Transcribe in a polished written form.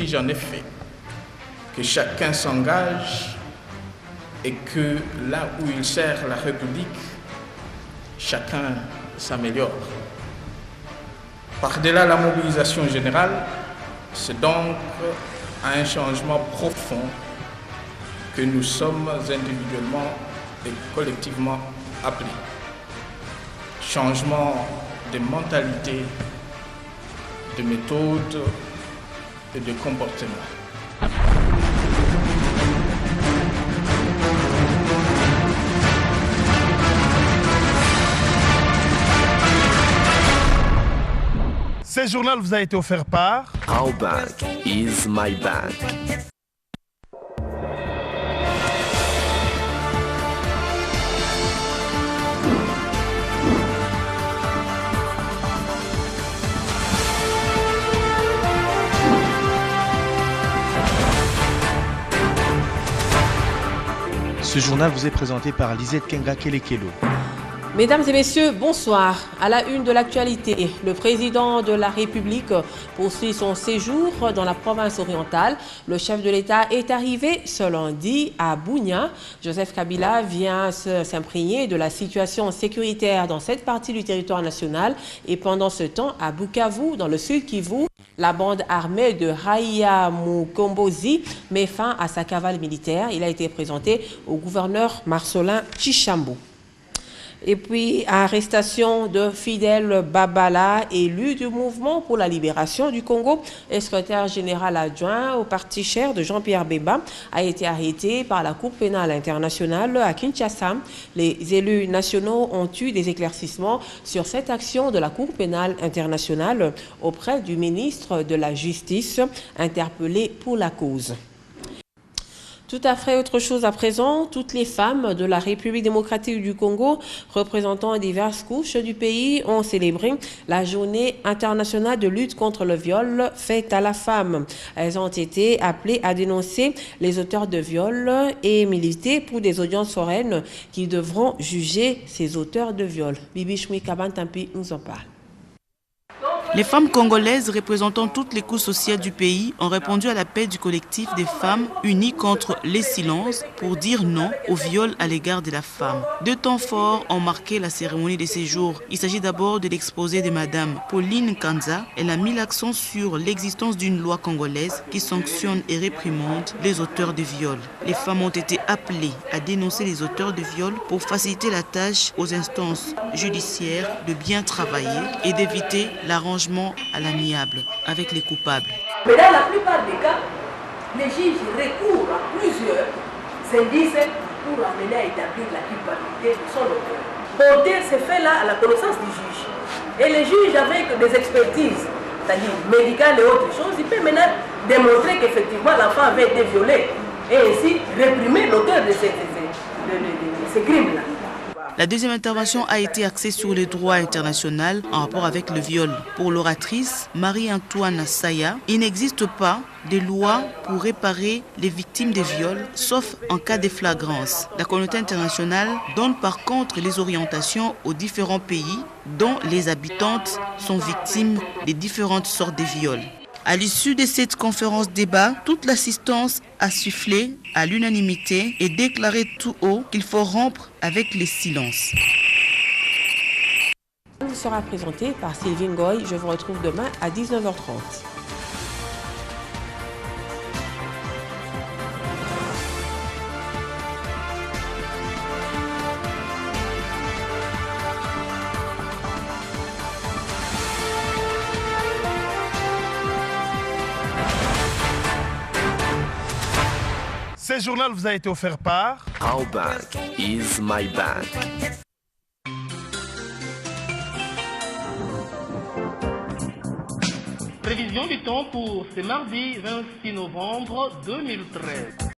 exige en effet que chacun s'engage et que là où il sert la République, chacun s'améliore. Par-delà la mobilisation générale, c'est donc à un changement profond que nous sommes individuellement et collectivement appelés. Changement de mentalité, de méthode et de comportement. Ce journal vous a été offert par Our bank is my bank. Ce journal vous est présenté par Lisette Kenga Kelekelo. Mesdames et messieurs, bonsoir. À la une de l'actualité, le président de la République poursuit son séjour dans la province orientale. Le chef de l'État est arrivé ce lundi à Bunia. Joseph Kabila vient s'imprégner de la situation sécuritaire dans cette partie du territoire national. Et pendant ce temps, à Bukavu, dans le sud Kivu, la bande armée de Raïa Mukombozi met fin à sa cavale militaire. Il a été présenté au gouverneur Marcelin Tchishambo. Et puis, arrestation de Fidel Babala, élu du mouvement pour la libération du Congo, et secrétaire général adjoint au parti cher de Jean-Pierre Bemba, a été arrêté par la Cour pénale internationale à Kinshasa. Les élus nationaux ont eu des éclaircissements sur cette action de la Cour pénale internationale auprès du ministre de la Justice, interpellé pour la cause. Tout à fait autre chose à présent, toutes les femmes de la République démocratique du Congo représentant diverses couches du pays ont célébré la journée internationale de lutte contre le viol faite à la femme. Elles ont été appelées à dénoncer les auteurs de viol et militer pour des audiences foraines qui devront juger ces auteurs de viol. Bibi Choui Kabantampi nous en parle. Les femmes congolaises représentant toutes les couches sociales du pays ont répondu à l'appel du collectif des femmes unies contre les silences pour dire non au viol à l'égard de la femme. Deux temps forts ont marqué la cérémonie de séjour. Il s'agit d'abord de l'exposé de Madame Pauline Kanza. Elle a mis l'accent sur l'existence d'une loi congolaise qui sanctionne et réprimande les auteurs de viol. Les femmes ont été appelées à dénoncer les auteurs de viol pour faciliter la tâche aux instances judiciaires de bien travailler et d'éviter l'arrangement à l'amiable avec les coupables. Mais dans la plupart des cas, les juges recourent à plusieurs indices pour amener à établir la culpabilité de son auteur. Porter ces faits-là à la connaissance du juge. Et les juges, avec des expertises, c'est-à-dire médicales et autres choses, ils peuvent maintenant démontrer qu'effectivement l'enfant avait été violé et ainsi réprimer l'auteur de ces crimes-là. La deuxième intervention a été axée sur le droit international en rapport avec le viol. Pour l'oratrice Marie-Antoine Saya, il n'existe pas de loi pour réparer les victimes des viols, sauf en cas de flagrance. La communauté internationale donne par contre les orientations aux différents pays dont les habitantes sont victimes de différentes sortes de viols. À l'issue de cette conférence débat, toute l'assistance a sifflé à l'unanimité et déclaré tout haut qu'il faut rompre avec les silences. Il sera présenté par Sylvie Ngoy. Je vous retrouve demain à 19h30. Ce journal vous a été offert par Our bank is my bank. Prévision du temps pour ce mardi 26 novembre 2013.